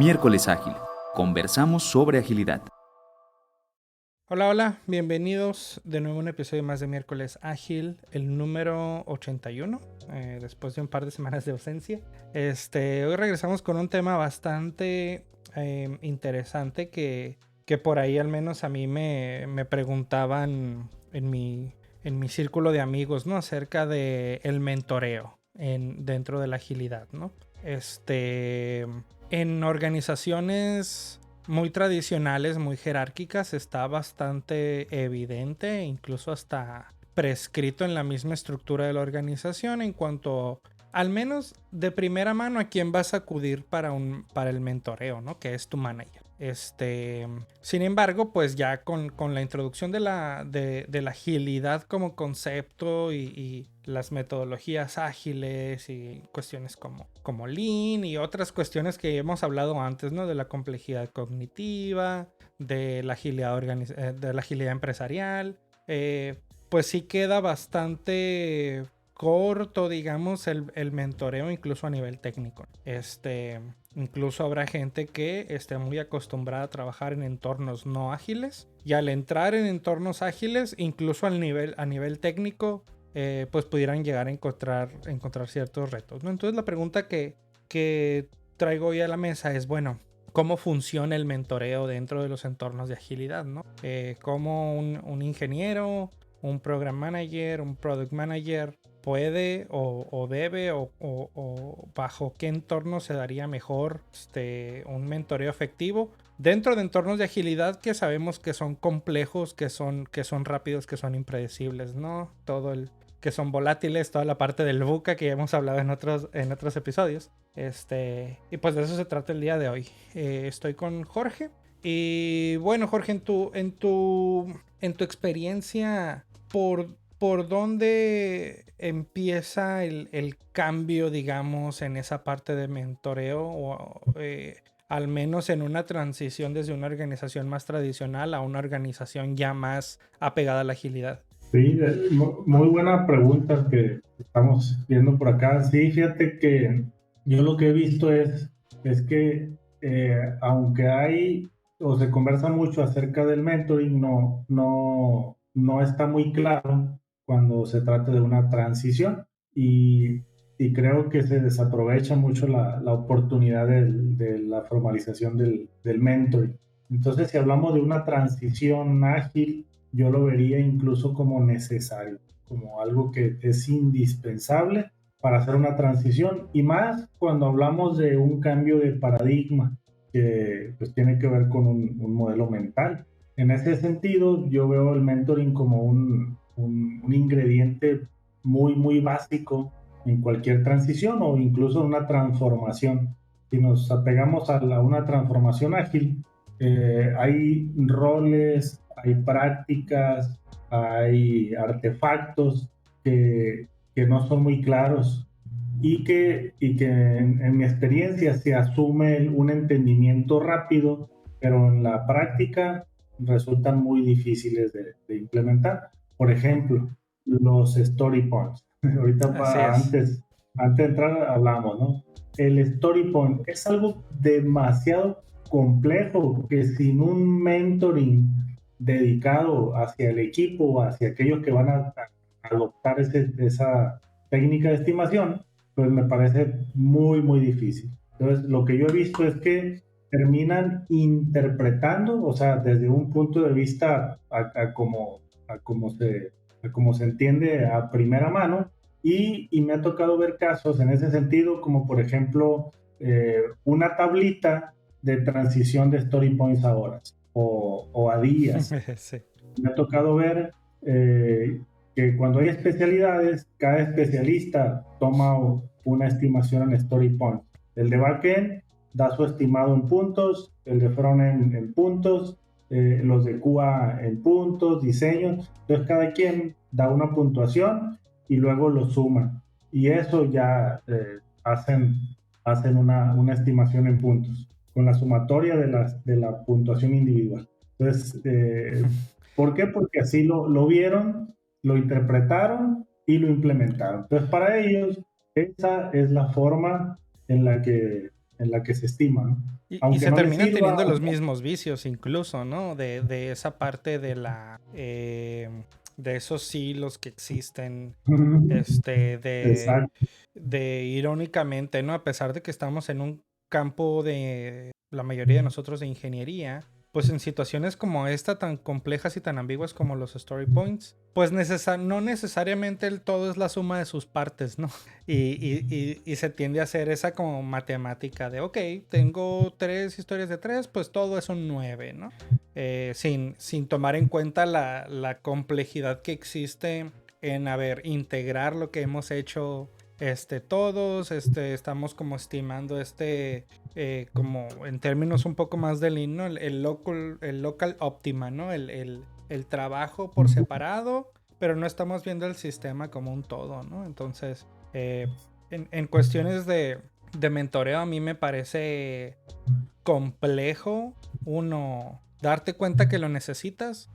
Miércoles Ágil. Conversamos sobre agilidad. Hola, bienvenidos de nuevo a un episodio más de Miércoles Ágil, el número 81, después de un par de semanas de ausencia. Hoy regresamos con un tema bastante interesante que por ahí al menos a mí me preguntaban en mi círculo de amigos, ¿no? Acerca de el mentoreo dentro de la agilidad, ¿no? En organizaciones muy tradicionales, muy jerárquicas, está bastante evidente, incluso hasta prescrito en la misma estructura de la organización en cuanto, al menos de primera mano, a quién vas a acudir para el mentoreo, ¿no? Que es tu manager. Sin embargo, pues ya con la introducción de la agilidad como concepto y las metodologías ágiles y cuestiones como Lean y otras cuestiones que hemos hablado antes, ¿no? De la complejidad cognitiva, de la agilidad empresarial, pues sí queda bastante corto, digamos, el mentoreo incluso a nivel técnico. Incluso habrá gente que esté muy acostumbrada a trabajar en entornos no ágiles y al entrar en entornos ágiles, incluso a nivel técnico, pues pudieran llegar a encontrar ciertos retos, ¿no? Entonces la pregunta que traigo hoy a la mesa es, bueno, ¿cómo funciona el mentoreo dentro de los entornos de agilidad, ¿no? ¿Cómo un ingeniero, un program manager, un product manager puede o debe o bajo qué entorno se daría mejor un mentoreo efectivo dentro de entornos de agilidad que sabemos que son complejos, que son rápidos, que son impredecibles, ¿no? Que son volátiles, toda la parte del VUCA que ya hemos hablado en otros episodios. Y pues de eso se trata el día de hoy. Estoy con Jorge. Y bueno, Jorge, en tu experiencia, ¿por dónde empieza el cambio, digamos, en esa parte de mentoreo? O al menos en una transición desde una organización más tradicional a una organización ya más apegada a la agilidad. Sí, muy buena pregunta que estamos viendo por acá. Sí, fíjate que yo lo que he visto es que aunque hay o se conversa mucho acerca del mentoring, no está muy claro cuando se trata de una transición y creo que se desaprovecha mucho la oportunidad de la formalización del mentoring. Entonces, si hablamos de una transición ágil, yo lo vería incluso como necesario, como algo que es indispensable para hacer una transición y más cuando hablamos de un cambio de paradigma que pues tiene que ver con un modelo mental. En ese sentido, yo veo el mentoring como un ingrediente muy básico en cualquier transición o incluso una transformación. Si nos apegamos una transformación ágil, hay roles, hay prácticas, hay artefactos que no son muy claros y que en mi experiencia se asume un entendimiento rápido, pero en la práctica resultan muy difíciles de implementar. Por ejemplo, los story points. Ahorita antes de entrar hablamos, ¿no? El story point es algo demasiado complejo que sin un mentoring dedicado hacia el equipo, hacia aquellos que van a adoptar esa técnica de estimación, pues me parece muy difícil. Entonces, lo que yo he visto es que terminan interpretando, o sea, desde un punto de vista a cómo se entiende a primera mano, y me ha tocado ver casos en ese sentido, como por ejemplo, una tablita de transición de story points a horas o a días. Sí. Me ha tocado ver que cuando hay especialidades, cada especialista toma una estimación en story point. El de backend da su estimado en puntos, el de frontend en puntos, los de QA en puntos, diseños. Entonces cada quien da una puntuación y luego lo suma. Y eso ya hacen una estimación en puntos, con la sumatoria de la puntuación individual. Entonces, ¿por qué? Porque así lo vieron, lo interpretaron y lo implementaron. Entonces, para ellos, esa es la forma en la en la que se estima, ¿no? Y Aunque se no le terminan sirva, teniendo los mismos vicios incluso, ¿no? De esa parte de de esos silos que existen, exacto. de irónicamente, ¿no? A pesar de que estamos en un campo de la mayoría de nosotros de ingeniería, pues en situaciones como esta, tan complejas y tan ambiguas como los story points, pues no necesariamente el todo es la suma de sus partes, ¿no? Y se tiende a hacer esa como matemática de, ok, tengo 3 historias de 3, pues todo es un 9, ¿no? Sin tomar en cuenta la complejidad que existe en, integrar lo que hemos hecho todos, estamos como estimando como en términos un poco más de lean, ¿no? El local optima, ¿no? El trabajo por separado, pero no estamos viendo el sistema como un todo, ¿no? Entonces, en cuestiones de mentoreo, a mí me parece complejo, uno, darte cuenta que lo necesitas,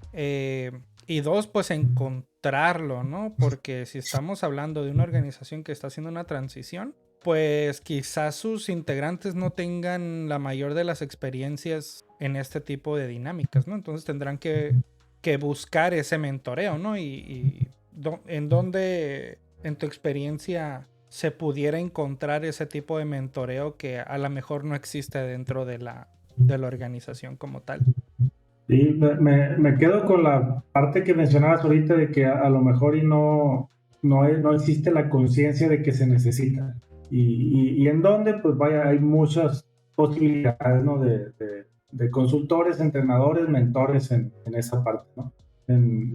y dos, pues encontrarlo, ¿no? Porque si estamos hablando de una organización que está haciendo una transición, pues quizás sus integrantes no tengan la mayor de las experiencias en este tipo de dinámicas, ¿no? Entonces tendrán que buscar ese mentoreo, ¿no? En dónde, en tu experiencia, se pudiera encontrar ese tipo de mentoreo que a lo mejor no existe dentro de la organización como tal. Sí, me quedo con la parte que mencionabas ahorita de que a lo mejor no existe la conciencia de que se necesita. Y en donde, pues vaya, hay muchas posibilidades, ¿no? De consultores, entrenadores, mentores en esa parte, ¿no?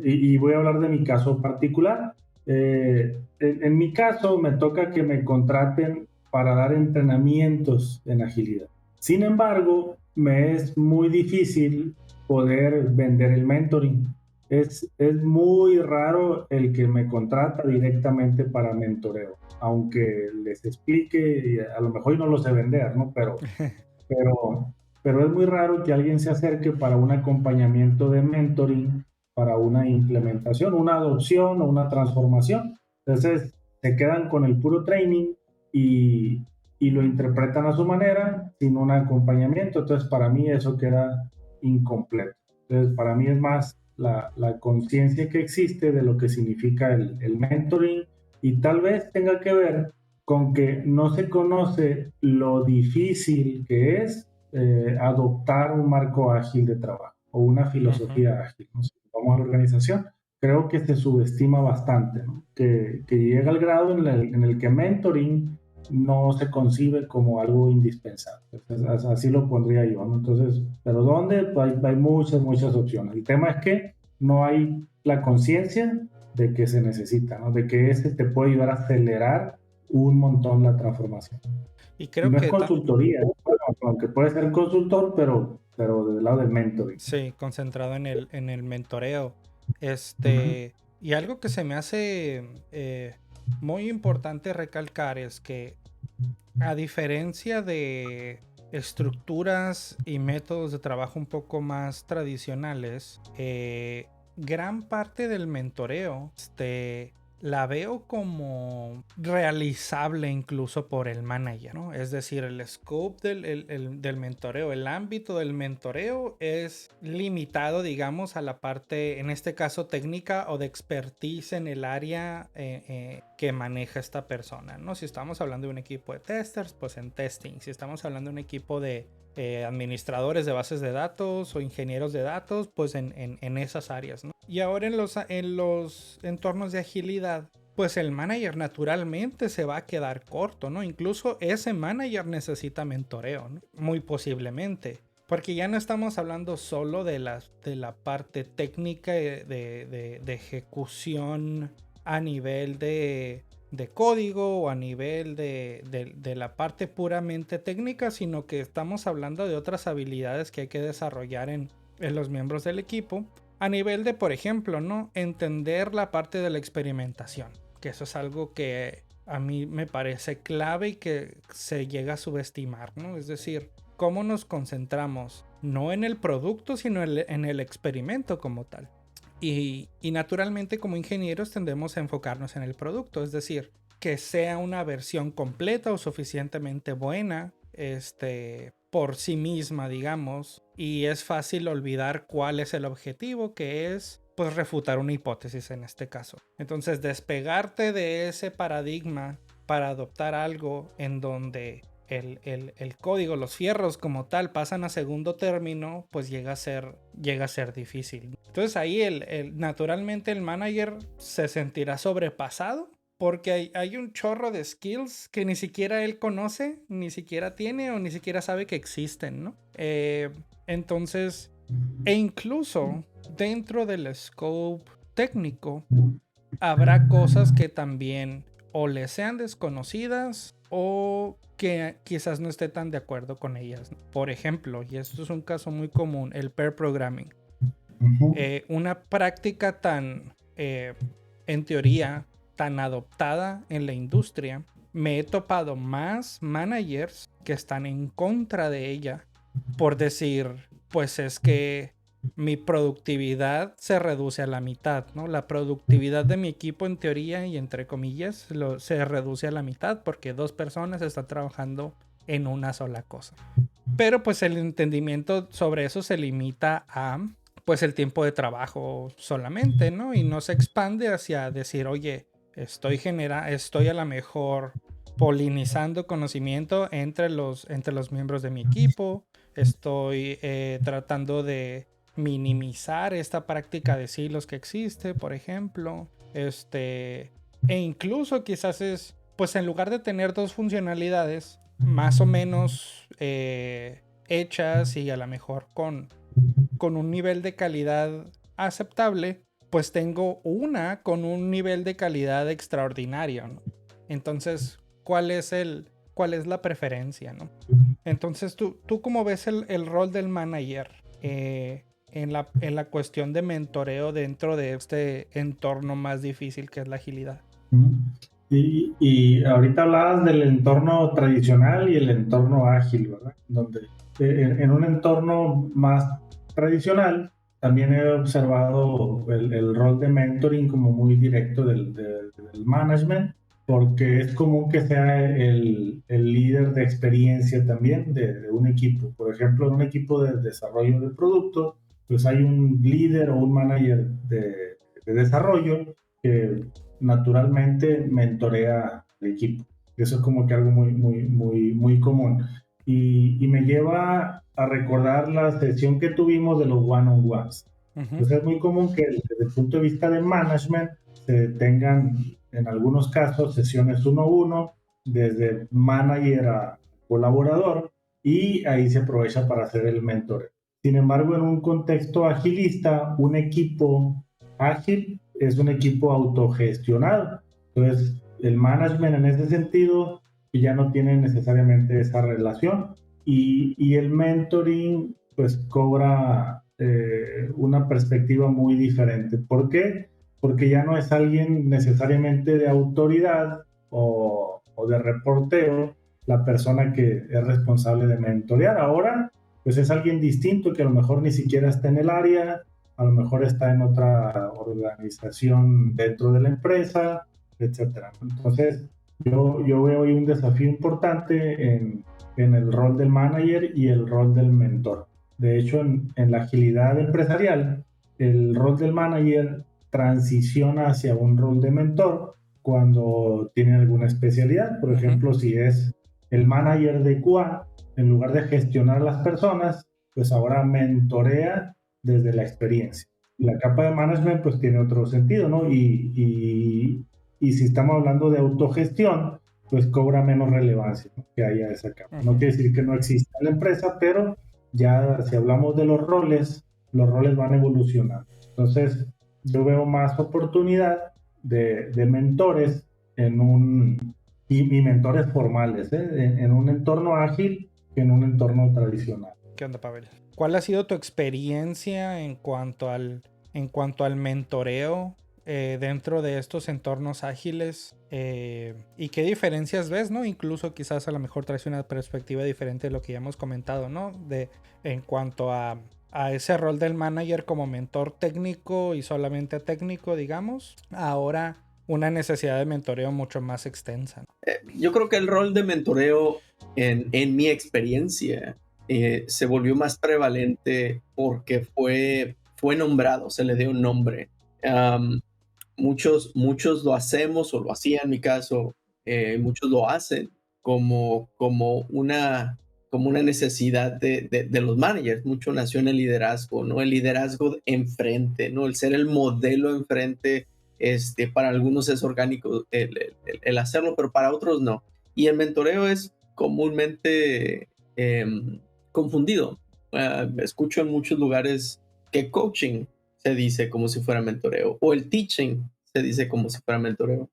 Y voy a hablar de mi caso particular. En mi caso, me toca que me contraten para dar entrenamientos en agilidad. Sin embargo, me es muy difícil poder vender el mentoring. Es muy raro el que me contrata directamente para mentoreo, aunque les explique, y a lo mejor no lo sé vender, ¿no? Pero, pero es muy raro que alguien se acerque para un acompañamiento de mentoring, para una implementación, una adopción o una transformación. Entonces, se quedan con el puro training y lo interpretan a su manera, sin un acompañamiento. Entonces, para mí eso queda incompleto. Entonces, para mí es más la conciencia que existe de lo que significa el mentoring y tal vez tenga que ver con que no se conoce lo difícil que es adoptar un marco ágil de trabajo o una filosofía ágil. ¿No? Si vamos a la organización, creo que se subestima bastante, ¿no? Que llega al grado en el que mentoring no se concibe como algo indispensable. Entonces, así lo pondría yo, ¿no? Entonces, ¿pero dónde? Pues hay muchas opciones. El tema es que no hay la conciencia de que se necesita, ¿no? De que ese te puede ayudar a acelerar un montón la transformación. Y Y creo no es que consultoría, ¿no? Bueno, aunque puede ser consultor, pero del lado del mentoring. sí, concentrado en el mentoreo. Ujú. Y algo que se me hace muy importante recalcar es que, a diferencia de estructuras y métodos de trabajo un poco más tradicionales, gran parte del mentoreo la veo como realizable incluso por el manager, ¿no? Es decir, el scope del mentoreo, el ámbito del mentoreo es limitado, digamos, a la parte, en este caso técnica o de expertise en el área que maneja esta persona, ¿no? Si estamos hablando de un equipo de testers, pues en testing. Si estamos hablando de un equipo de administradores de bases de datos o ingenieros de datos, pues en esas áreas, ¿no? Y ahora en los entornos de agilidad, pues el manager naturalmente se va a quedar corto, ¿no? Incluso ese manager necesita mentoreo, ¿no? Muy posiblemente. Porque ya no estamos hablando solo de la parte técnica de ejecución a nivel de código o a nivel de la parte puramente técnica, sino que estamos hablando de otras habilidades que hay que desarrollar en los miembros del equipo, a nivel de, por ejemplo, ¿no? Entender la parte de la experimentación, que eso es algo que a mí me parece clave y que se llega a subestimar, ¿no? Es decir, cómo nos concentramos no en el producto, sino en el experimento como tal. Y naturalmente, como ingenieros, tendemos a enfocarnos en el producto, es decir, que sea una versión completa o suficientemente buena por sí misma, digamos, y es fácil olvidar cuál es el objetivo, que es pues refutar una hipótesis en este caso. Entonces, despegarte de ese paradigma para adoptar algo en donde el código, los fierros como tal pasan a segundo término, pues llega a ser difícil. Entonces ahí naturalmente el manager se sentirá sobrepasado porque hay un chorro de skills que ni siquiera él conoce, ni siquiera tiene o ni siquiera sabe que existen, ¿no? Entonces, e incluso dentro del scope técnico, habrá cosas que también o le sean desconocidas o que quizás no esté tan de acuerdo con ellas. Por ejemplo, y esto es un caso muy común, el pair programming. Una práctica tan, en teoría, tan adoptada en la industria, me he topado más managers que están en contra de ella por decir, pues es que mi productividad se reduce a la mitad, ¿no? La productividad de mi equipo en teoría y entre comillas se reduce a la mitad porque 2 personas están trabajando en una sola cosa. Pero pues el entendimiento sobre eso se limita a pues el tiempo de trabajo solamente, ¿no? Y no se expande hacia decir, oye, estoy a lo mejor polinizando conocimiento entre los miembros de mi equipo, estoy tratando de minimizar esta práctica de silos que existe, por ejemplo, e incluso quizás es, pues en lugar de tener 2 funcionalidades más o menos hechas y a lo mejor con un nivel de calidad aceptable, pues tengo una con un nivel de calidad extraordinario, ¿no? Entonces, ¿cuál es la preferencia, ¿no? Entonces, ¿tú cómo ves el rol del manager en la cuestión de mentoreo dentro de este entorno más difícil que es la agilidad? Y ahorita hablabas del entorno tradicional y el entorno ágil, ¿verdad? Donde en un entorno más tradicional también he observado el rol de mentoring como muy directo del management, porque es común que sea el líder de experiencia también de un equipo. Por ejemplo, en un equipo de desarrollo de producto, pues hay un líder o un manager de desarrollo que naturalmente mentorea al equipo. Eso es como que algo muy común. Y me lleva a recordar la sesión que tuvimos de los one-on-ones. Entonces es muy común que desde el punto de vista de management se tengan en algunos casos sesiones 1-1 desde manager a colaborador y ahí se aprovecha para hacer el mentor. Sin embargo, en un contexto agilista, un equipo ágil es un equipo autogestionado. Entonces, el management en ese sentido ya no tiene necesariamente esa relación y el mentoring pues cobra una perspectiva muy diferente. ¿Por qué? Porque ya no es alguien necesariamente de autoridad o de reporteo la persona que es responsable de mentorear. Ahora, pues es alguien distinto que a lo mejor ni siquiera está en el área, a lo mejor está en otra organización dentro de la empresa, etcétera. Entonces, yo veo ahí un desafío importante en el rol del manager y el rol del mentor. De hecho, en la agilidad empresarial, el rol del manager transiciona hacia un rol de mentor cuando tiene alguna especialidad. Por ejemplo, si es el manager de QA, en lugar de gestionar las personas, pues ahora mentorea desde la experiencia. La capa de management pues tiene otro sentido, ¿no? Y si estamos hablando de autogestión, pues cobra menos relevancia, ¿no?, que haya esa capa. No quiere decir que no exista en la empresa, pero ya si hablamos de los roles van evolucionando. Entonces, yo veo más oportunidad de mentores y mentores formales, en un entorno ágil que en un entorno tradicional. ¿Qué onda, Pavel? ¿Cuál ha sido tu experiencia en cuanto al mentoreo dentro de estos entornos ágiles? ¿Y qué diferencias ves, no? Incluso quizás a lo mejor traes una perspectiva diferente de lo que ya hemos comentado, ¿no? En cuanto a ese rol del manager como mentor técnico y solamente técnico, digamos. Ahora una necesidad de mentoreo mucho más extensa. Yo creo que el rol de mentoreo en mi experiencia se volvió más prevalente porque fue nombrado, se le dio un nombre. Muchos lo hacemos, o lo hacía en mi caso, muchos lo hacen como una necesidad de los managers. Mucho nació en el liderazgo, ¿no? El liderazgo enfrente, ¿no? El ser el modelo enfrente, para algunos es orgánico el hacerlo, pero para otros no. Y el mentoreo es comúnmente confundido. Escucho en muchos lugares que coaching se dice como si fuera mentoreo, o el teaching se dice como si fuera mentoreo.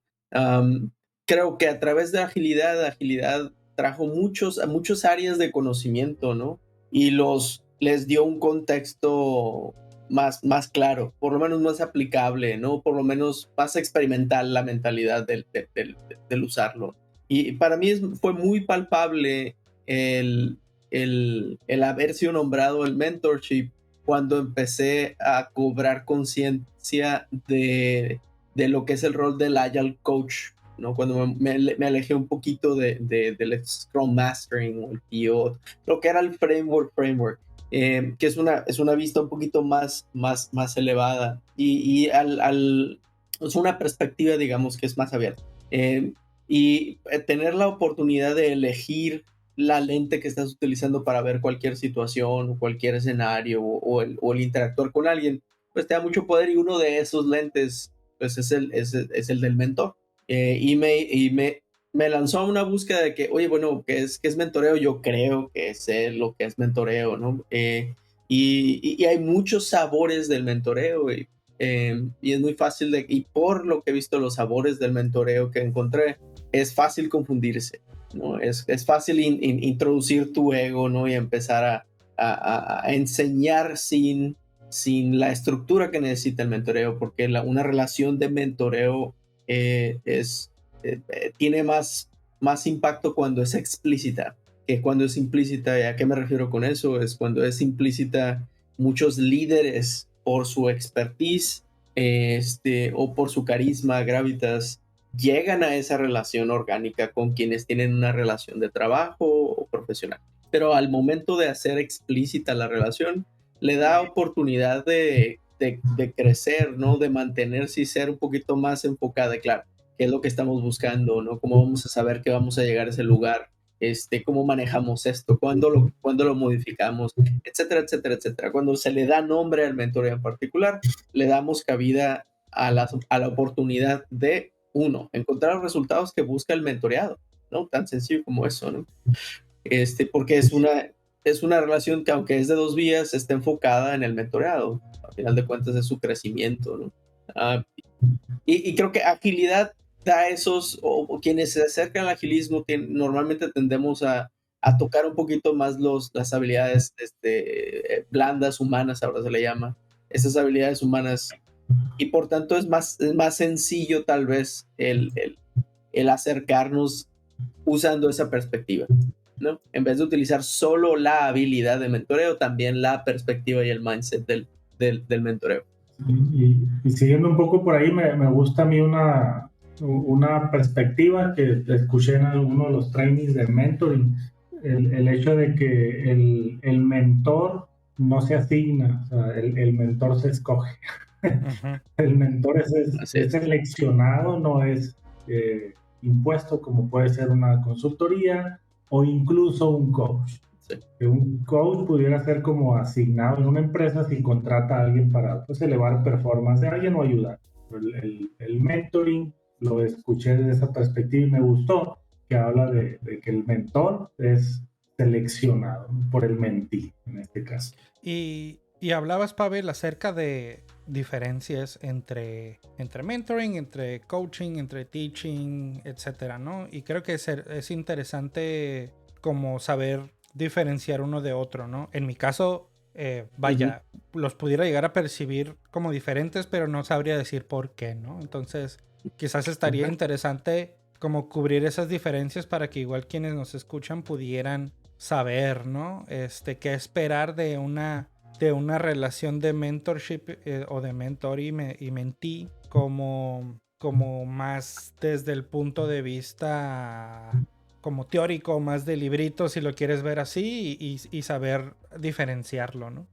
Creo que a través de agilidad trajo muchas áreas de conocimiento, ¿no? Y les dio un contexto más claro, por lo menos más aplicable, ¿no? Por lo menos más experimental la mentalidad del usarlo. Y para mí fue muy palpable el haber sido nombrado el mentorship cuando empecé a cobrar conciencia de lo que es el rol del Agile Coach, ¿no? Cuando me alejé un poquito del Scrum Mastering o el PO, lo que era el framework, que es una vista un poquito más elevada y es una perspectiva, digamos, que es más abierta. Y tener la oportunidad de elegir la lente que estás utilizando para ver cualquier situación o cualquier escenario o el interactuar con alguien, pues te da mucho poder, y uno de esos lentes pues es el del mentor. Y me lanzó a una búsqueda de que, oye, bueno, ¿qué es mentoreo? Yo creo que sé lo que es mentoreo, ¿no? Y hay muchos sabores del mentoreo, y es muy fácil y por lo que he visto los sabores del mentoreo que encontré, es fácil confundirse, ¿no? Es fácil introducir tu ego, ¿no? Y empezar a enseñar sin la estructura que necesita el mentoreo, porque una relación de mentoreo tiene más impacto cuando es explícita que cuando es implícita. ¿Y a qué me refiero con eso? Es cuando es implícita, muchos líderes, por su expertise o por su carisma, gravitas, llegan a esa relación orgánica con quienes tienen una relación de trabajo o profesional. Pero al momento de hacer explícita la relación, le da oportunidad de crecer, ¿no? De mantenerse y ser un poquito más enfocada. Claro, qué es lo que estamos buscando, ¿no? Cómo vamos a saber que vamos a llegar a ese lugar, cómo manejamos esto, cuándo lo modificamos, etcétera, etcétera, etcétera. Cuando se le da nombre al mentoreo en particular, le damos cabida a la oportunidad de, uno, encontrar los resultados que busca el mentoreado, ¿no? Tan sencillo como eso, ¿no? Porque es una relación que, aunque es de dos vías, está enfocada en el mentoreado. Al final de cuentas es su crecimiento, ¿no? Y creo que agilidad da esos, o quienes se acercan al agilismo, normalmente tendemos a tocar un poquito más las habilidades blandas, humanas, ahora se le llama, esas habilidades humanas, y por tanto es más sencillo tal vez el acercarnos usando esa perspectiva, ¿no? En vez de utilizar solo la habilidad de mentoreo, también la perspectiva y el mindset del mentoreo. Y siguiendo un poco por ahí, me gusta a mí una perspectiva que escuché en alguno de los trainings de mentoring, el hecho de que el mentor no se asigna, o sea, el mentor se escoge. Uh-huh. El mentor es seleccionado, no es impuesto, como puede ser una consultoría o incluso un coach. Que un coach pudiera ser como asignado en una empresa si contrata a alguien para pues, elevar performance de alguien o ayudar. El mentoring lo escuché desde esa perspectiva y me gustó, que habla de que el mentor es seleccionado por el mentee en este caso. Y hablabas, Pavel, acerca de diferencias entre mentoring, entre coaching, entre teaching, etcétera, ¿no? Y creo que es interesante como saber diferenciar uno de otro, ¿no? En mi caso, los pudiera llegar a percibir como diferentes, pero no sabría decir por qué, ¿no? Entonces, quizás estaría interesante como cubrir esas diferencias para que igual quienes nos escuchan pudieran saber, ¿no? Qué esperar de una relación de mentorship o de mentor y mentee, como como más desde el punto de vista como teórico, más de librito, si lo quieres ver así, y saber diferenciarlo, ¿no?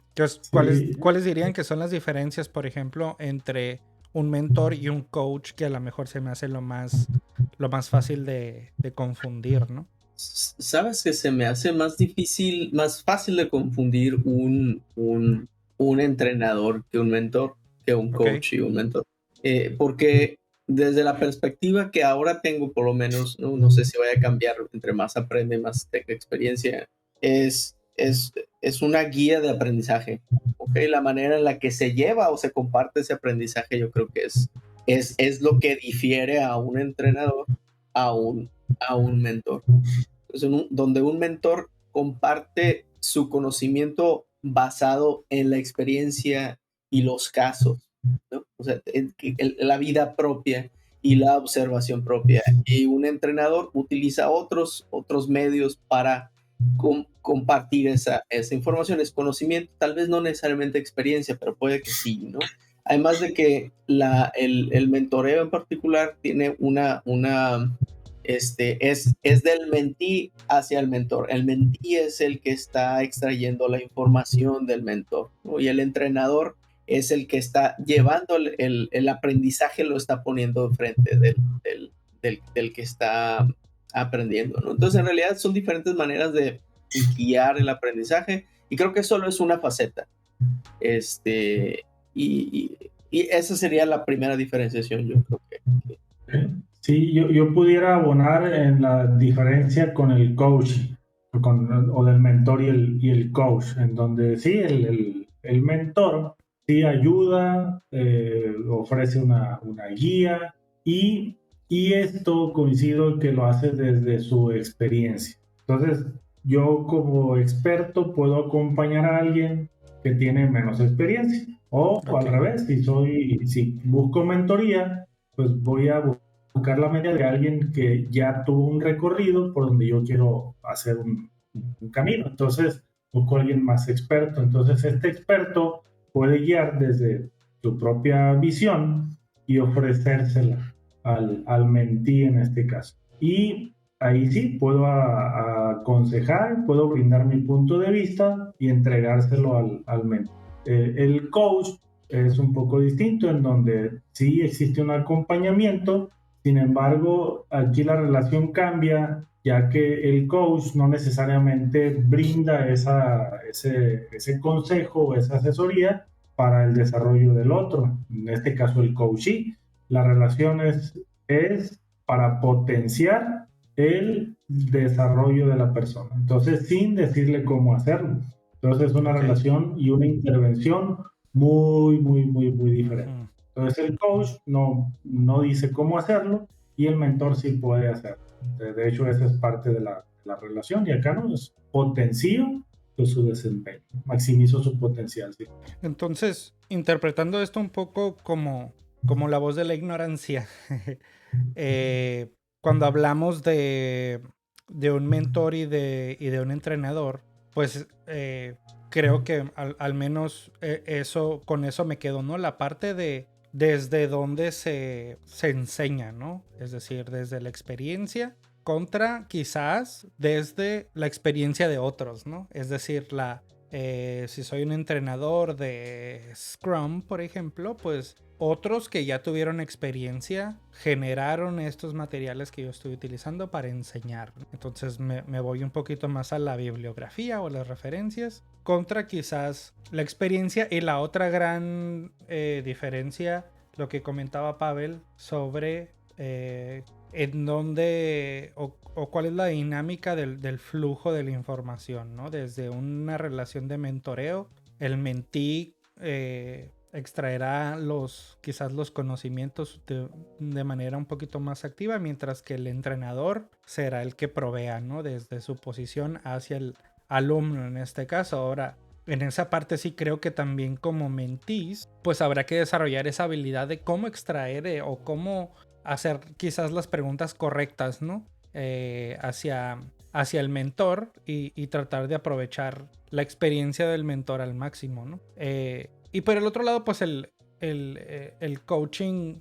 Entonces, Sí, ¿cuáles dirían que son las diferencias, por ejemplo, entre un mentor y un coach, que a lo mejor se me hace lo más fácil de confundir, ¿no? Sabes que se me hace más difícil, más fácil de confundir un entrenador que un mentor, que un Ok, coach y un mentor. Porque desde la perspectiva que ahora tengo, por lo menos, no sé si vaya a cambiar, entre más aprende, más tenga experiencia, es una guía de aprendizaje. ¿Ok? La manera en la que se lleva o se comparte ese aprendizaje, yo creo que es lo que difiere a un entrenador a un mentor. Donde un mentor comparte su conocimiento basado en la experiencia y los casos, ¿no? O sea, la vida propia y la observación propia. Y un entrenador utiliza otros medios para compartir esa información, es conocimiento, tal vez no necesariamente experiencia, pero puede que sí, ¿no? Además de que el mentoreo en particular tiene es del mentí hacia el mentor. El mentí es el que está extrayendo la información del mentor, ¿no? Y el entrenador es el que está llevando el aprendizaje, lo está poniendo enfrente del que está aprendiendo, ¿no? Entonces, en realidad son diferentes maneras de guiar el aprendizaje y creo que solo es una faceta. Este, y esa sería la primera diferenciación, yo creo que sí, yo pudiera abonar en la diferencia con el coach, o del mentor y el coach, en donde sí, el mentor sí ayuda, ofrece una guía y esto coincido que lo hace desde su experiencia. Entonces, yo como experto puedo acompañar a alguien que tiene menos experiencia. O ok. al revés, si busco mentoría, pues voy a buscar la media de alguien que ya tuvo un recorrido por donde yo quiero hacer un camino. Entonces, busco a alguien más experto. Entonces, este experto puede guiar desde su propia visión y ofrecérsela al mentí en este caso. Y ahí sí, puedo aconsejar, puedo brindar mi punto de vista y entregárselo al mentí. El coach es un poco distinto, en donde sí existe un acompañamiento. Sin embargo, aquí la relación cambia, ya que el coach no necesariamente brinda ese consejo o esa asesoría para el desarrollo del otro, en este caso el coachee. La relación es para potenciar el desarrollo de la persona, entonces sin decirle cómo hacerlo. Entonces es una Ok. relación y una intervención muy, muy, muy, muy diferente. Ujú. Entonces el coach no dice cómo hacerlo y el mentor sí puede hacerlo. De hecho, esa es parte de la relación y acá no es potencio pues, su desempeño, maximizo su potencial. ¿Sí? Entonces, interpretando esto un poco como la voz de la ignorancia, eh, cuando hablamos de un mentor y de un entrenador, pues creo que al menos con eso me quedo, ¿no? La parte de desde donde se enseña, ¿no? Es decir, desde la experiencia contra quizás desde la experiencia de otros, ¿no? Es decir, si soy un entrenador de Scrum, por ejemplo, pues otros que ya tuvieron experiencia generaron estos materiales que yo estoy utilizando para enseñar. Entonces me voy un poquito más a la bibliografía o las referencias contra quizás la experiencia. Y la otra gran diferencia, lo que comentaba Pavel sobre en dónde o cuál es la dinámica del flujo de la información, ¿no? Desde una relación de mentoreo, el mentí extraerá quizás los conocimientos de manera un poquito más activa, mientras que el entrenador será el que provea, ¿no? Desde su posición hacia el alumno en este caso. Ahora, en esa parte sí creo que también como mentís, pues habrá que desarrollar esa habilidad de cómo extraer o cómo hacer quizás las preguntas correctas, ¿no? Hacia el mentor y tratar de aprovechar la experiencia del mentor al máximo, ¿no? Y por el otro lado, pues el coaching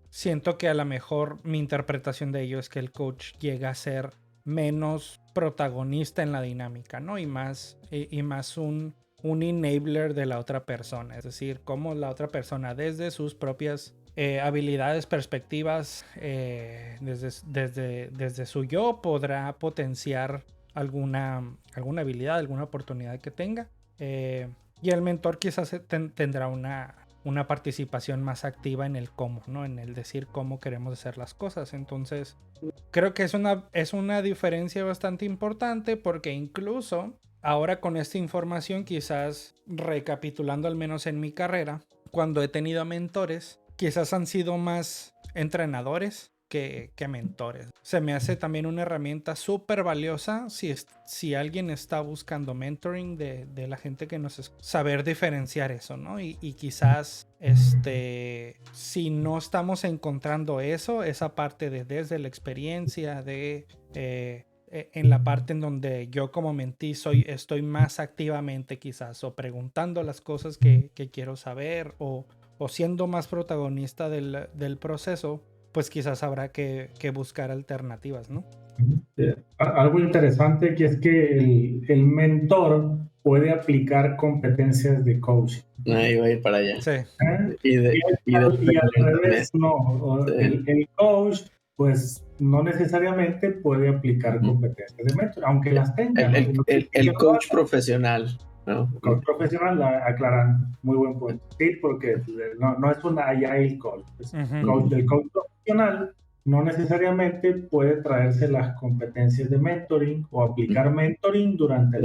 siento que a lo mejor mi interpretación de ello es que el coach llega a ser menos protagonista en la dinámica, ¿no? Y más un enabler de la otra persona. Es decir, cómo la otra persona desde sus propias habilidades, perspectivas, desde su yo podrá potenciar alguna habilidad, alguna oportunidad que tenga. Y el mentor quizás tendrá una participación más activa en el cómo, ¿no? En el decir cómo queremos hacer las cosas. Entonces, creo que es una diferencia bastante importante, porque incluso ahora con esta información, quizás recapitulando al menos en mi carrera, cuando he tenido mentores, quizás han sido más entrenadores que mentores. Se me hace también una herramienta súper valiosa si alguien está buscando mentoring de la gente que nos saber diferenciar eso, ¿no? Y quizás si no estamos encontrando esa parte desde la experiencia en la parte en donde yo como mentí estoy más activamente quizás o preguntando las cosas que quiero saber o siendo más protagonista del proceso, pues quizás habrá que buscar alternativas, ¿no? Algo interesante aquí es que el mentor puede aplicar competencias de coaching. Ahí va a ir para allá. Sí. Y al revés, no. Sí. El coach, pues no necesariamente puede aplicar competencias de mentor, aunque las tenga. El coach profesional, ¿no? Coach profesional, aclaran, muy buen punto. Sí, porque no es una agile coach. El coach profesional no necesariamente puede traerse las competencias de mentoring o aplicar mentoring durante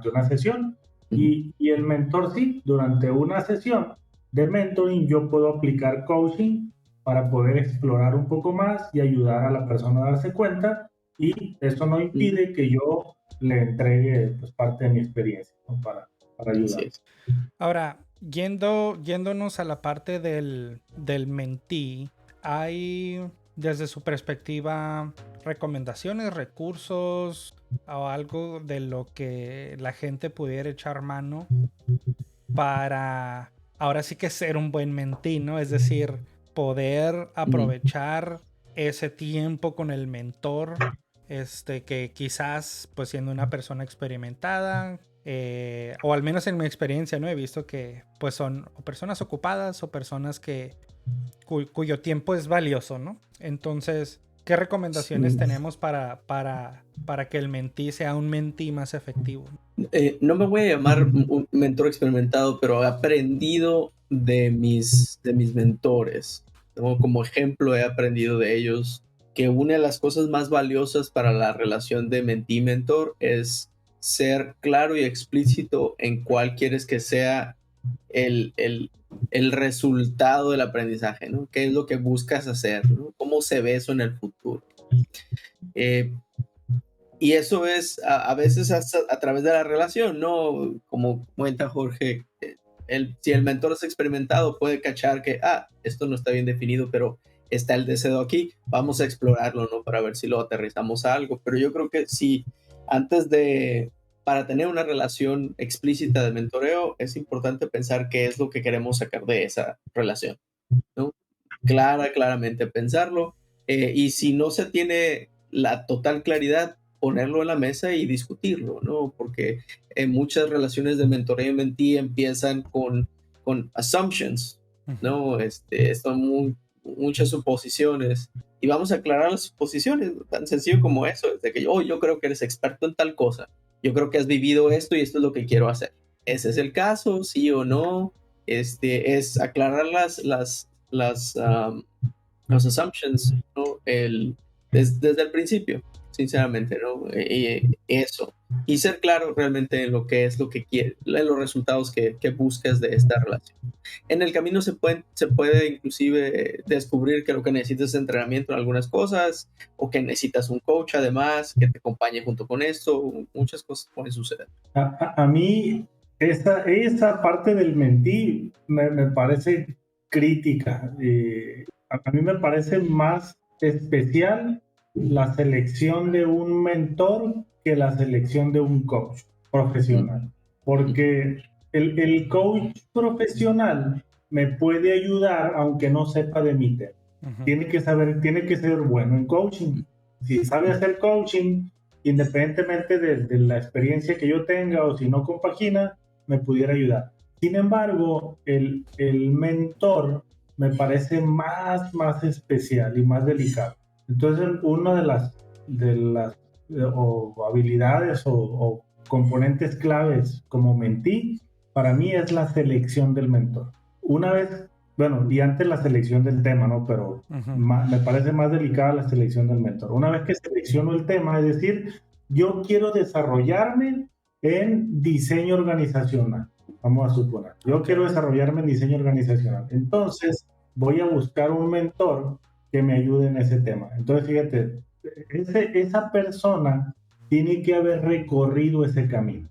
una sesión. Y el mentor sí, durante una sesión de mentoring yo puedo aplicar coaching para poder explorar un poco más y ayudar a la persona a darse cuenta, y eso no impide que yo le entregue pues, parte de mi experiencia, ¿no? para ayudar. Sí. Ahora, yéndonos a la parte del mentee, ¿hay desde su perspectiva recomendaciones, recursos o algo de lo que la gente pudiera echar mano para ahora sí que ser un buen mentee, ¿no? Es decir, poder aprovechar ese tiempo con el mentor, que quizás pues siendo una persona experimentada, o al menos en mi experiencia, ¿no? He visto que pues son o personas ocupadas o personas cuyo tiempo es valioso, ¿no? Entonces, ¿qué recomendaciones tenemos para que el mentee sea un mentee más efectivo? No me voy a llamar un mentor experimentado, pero he aprendido de mis mentores. Como ejemplo, he aprendido de ellos que una de las cosas más valiosas para la relación de mentee-mentor es ser claro y explícito en cuál quieres que sea el resultado del aprendizaje, ¿no? ¿Qué es lo que buscas hacer, ¿no? ¿Cómo se ve eso en el futuro? Y eso es a veces a través de la relación, ¿no? Como cuenta Jorge, si el mentor es experimentado puede cachar que, esto no está bien definido, pero está el deseo aquí, vamos a explorarlo, ¿no? Para ver si lo aterrizamos a algo. Pero yo creo que sí, para tener una relación explícita de mentoreo, es importante pensar qué es lo que queremos sacar de esa relación, ¿no? Claramente pensarlo. Y si no se tiene la total claridad, ponerlo en la mesa y discutirlo, ¿no? Porque muchas relaciones de mentoreo y mentee empiezan con assumptions, ¿no? Son muchas suposiciones, y vamos a aclarar las suposiciones, tan sencillo como eso, de que yo creo que eres experto en tal cosa, yo creo que has vivido esto y esto es lo que quiero hacer. ¿Ese es el caso? ¿Sí o no? Es aclarar los assumptions, ¿no? Desde el principio, sinceramente, ¿no? Eso. Y ser claro realmente en lo que es lo que quieres, en los resultados que buscas de esta relación. En el camino se puede inclusive descubrir que lo que necesitas es entrenamiento en algunas cosas, o que necesitas un coach además que te acompañe junto con esto. Muchas cosas pueden suceder. A mí esa parte del mentee me parece crítica. A mí me parece más especial la selección de un mentor que la selección de un coach profesional. Porque el coach profesional me puede ayudar aunque no sepa de mi tema. Tiene que ser bueno en coaching. Si sabe hacer coaching, independientemente de la experiencia que yo tenga o si no compagina, me pudiera ayudar. Sin embargo, el mentor me parece más especial y más delicado. Entonces, una de las o habilidades o componentes claves como mentí, para mí es la selección del mentor. Una vez, bueno, y antes la selección del tema, ¿no? Pero me parece más delicada la selección del mentor. Una vez que selecciono el tema, es decir, yo quiero desarrollarme en diseño organizacional, vamos a suponer. Yo quiero desarrollarme en diseño organizacional. Entonces, voy a buscar un mentor que me ayude en ese tema. Entonces, fíjate, esa persona tiene que haber recorrido ese camino.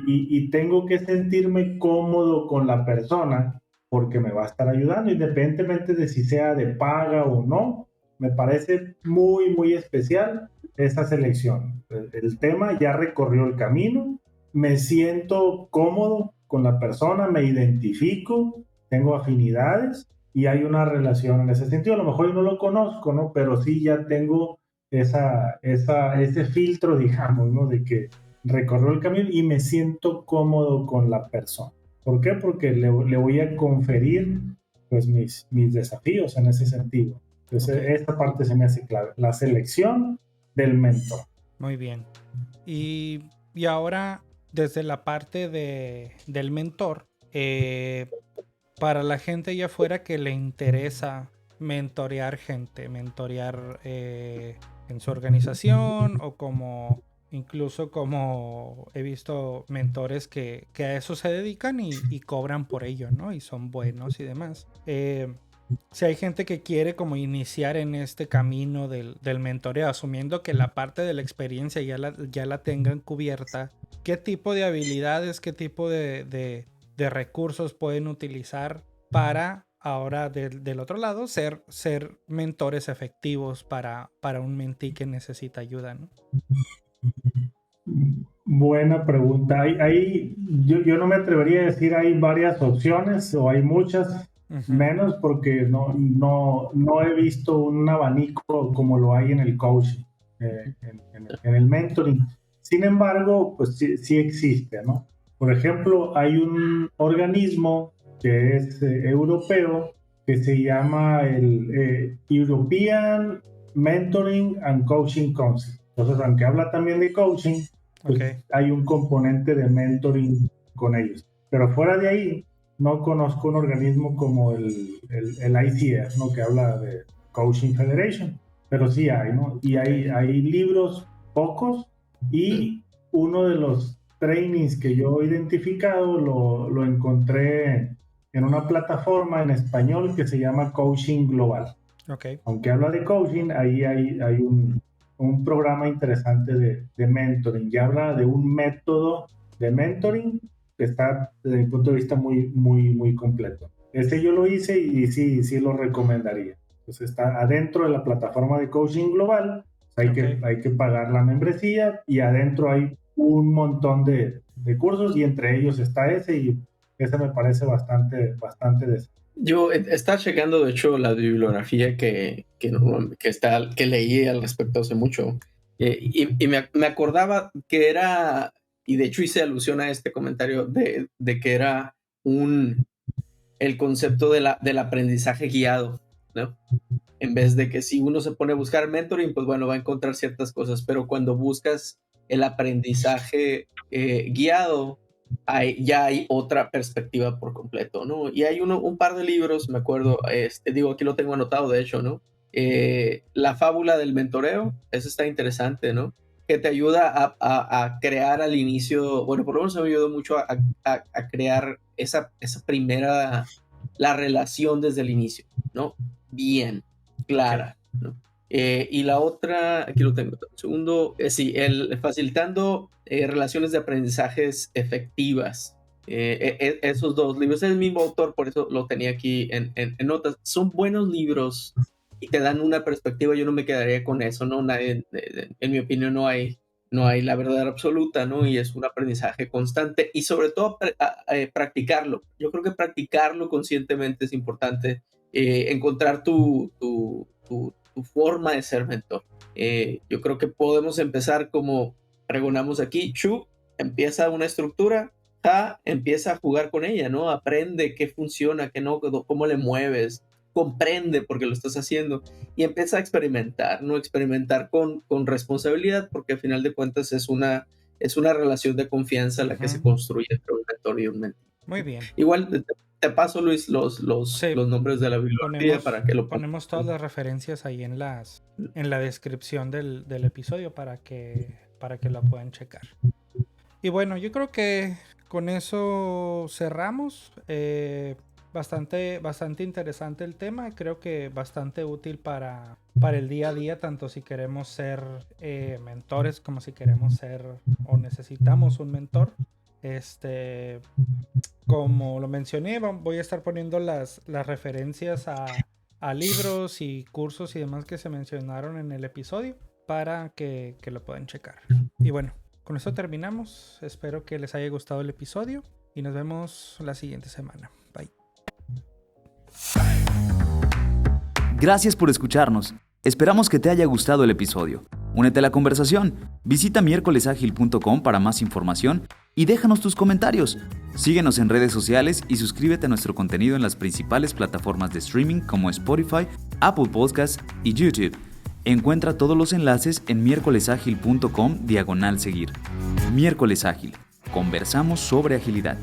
Y tengo que sentirme cómodo con la persona porque me va a estar ayudando, independientemente de si sea de paga o no. Me parece muy especial esa selección. El tema ya recorrió el camino, me siento cómodo con la persona, me identifico, tengo afinidades y hay una relación en ese sentido. A lo mejor yo no lo conozco, ¿no? Pero sí ya tengo ese filtro, digamos, ¿no? De que recorrió el camino y me siento cómodo con la persona. ¿Por qué? Porque le voy a conferir pues mis desafíos en ese sentido. Entonces, esta parte se me hace clave, la selección del mentor. Muy bien. Y ahora, desde la parte del mentor, para la gente allá afuera que le interesa mentorear gente, mentorear en su organización o incluso como he visto mentores que a eso se dedican y cobran por ello, ¿no? Y son buenos y demás. Si hay gente que quiere como iniciar en este camino del mentoreo, asumiendo que la parte de la experiencia ya la tengan cubierta, ¿qué tipo de habilidades, qué tipo de recursos pueden utilizar para ahora del otro lado ser mentores efectivos para un mentí que necesita ayuda, ¿no? Buena pregunta. Yo no me atrevería a decir hay varias opciones o hay muchas, menos porque no he visto un abanico como lo hay en el coaching, en el mentoring. Sin embargo, pues sí existe, ¿no? Por ejemplo, hay un organismo que es europeo que se llama el European Mentoring and Coaching Council. Entonces, aunque habla también de coaching, pues hay un componente de mentoring con ellos. Pero fuera de ahí, no conozco un organismo como el ICF, ¿no? Que habla de Coaching Federation, pero sí hay, ¿no? Y hay libros pocos y uno de los trainings que yo he identificado lo encontré en una plataforma en español que se llama Coaching Global. Aunque habla de coaching, ahí hay un programa interesante de mentoring y habla de un método de mentoring que está desde mi punto de vista muy completo. Ese yo lo hice y sí lo recomendaría. Entonces está adentro de la plataforma de Coaching Global, hay que pagar la membresía y adentro hay un montón de cursos y entre ellos está ese y ese me parece bastante decente. Yo estaba checando, de hecho, la bibliografía que leí al respecto hace mucho y me acordaba que era, y de hecho hice alusión a este comentario de que era el concepto del aprendizaje guiado, ¿no? En vez de que si uno se pone a buscar mentoring, pues bueno, va a encontrar ciertas cosas, pero cuando buscas el aprendizaje guiado, ya hay otra perspectiva por completo, ¿no? Y hay un par de libros, me acuerdo, aquí lo tengo anotado, de hecho, ¿no? La fábula del mentoreo, eso está interesante, ¿no? Que te ayuda a crear al inicio, bueno, por lo menos me ayudó mucho a crear esa primera, la relación desde el inicio, ¿no? Bien, clara, ¿no? Y la otra, aquí lo tengo, segundo, sí, el facilitando relaciones de aprendizajes efectivas. Esos dos libros, es el mismo autor, por eso lo tenía aquí en notas. Son buenos libros y te dan una perspectiva. Yo no me quedaría con eso, ¿no? En mi opinión, no hay no hay la verdad absoluta, ¿no? Y es un aprendizaje constante y sobre todo practicarlo. Yo creo que practicarlo conscientemente es importante, encontrar tu forma de ser mentor. Yo creo que podemos empezar como pregonamos aquí. Shu empieza una estructura, Ja empieza a jugar con ella, ¿no? Aprende qué funciona, qué no, cómo le mueves, comprende por qué lo estás haciendo y empieza a experimentar, ¿no? Experimentar con responsabilidad, porque al final de cuentas es una relación de confianza la que se construye entre un mentor y un mentor. Muy bien. Igual te paso, Luis, los Sí, nombres de la bibliografía para que lo ponemos todas las referencias ahí en la descripción del episodio para que la puedan checar. Y bueno, yo creo que con eso cerramos. Bastante interesante el tema. Creo que bastante útil para el día a día, tanto si queremos ser mentores como si queremos ser o necesitamos un mentor. Como lo mencioné, voy a estar poniendo las referencias a libros y cursos y demás que se mencionaron en el episodio para que lo puedan checar. Y bueno, con esto terminamos. Espero que les haya gustado el episodio y nos vemos la siguiente semana. Bye. Gracias por escucharnos. Esperamos que te haya gustado el episodio. Únete a la conversación. Visita miércolesagil.com para más información y déjanos tus comentarios. Síguenos en redes sociales y suscríbete a nuestro contenido en las principales plataformas de streaming como Spotify, Apple Podcasts y YouTube. Encuentra todos los enlaces en miércolesagil.com/seguir. Miércoles Ágil. Conversamos sobre agilidad.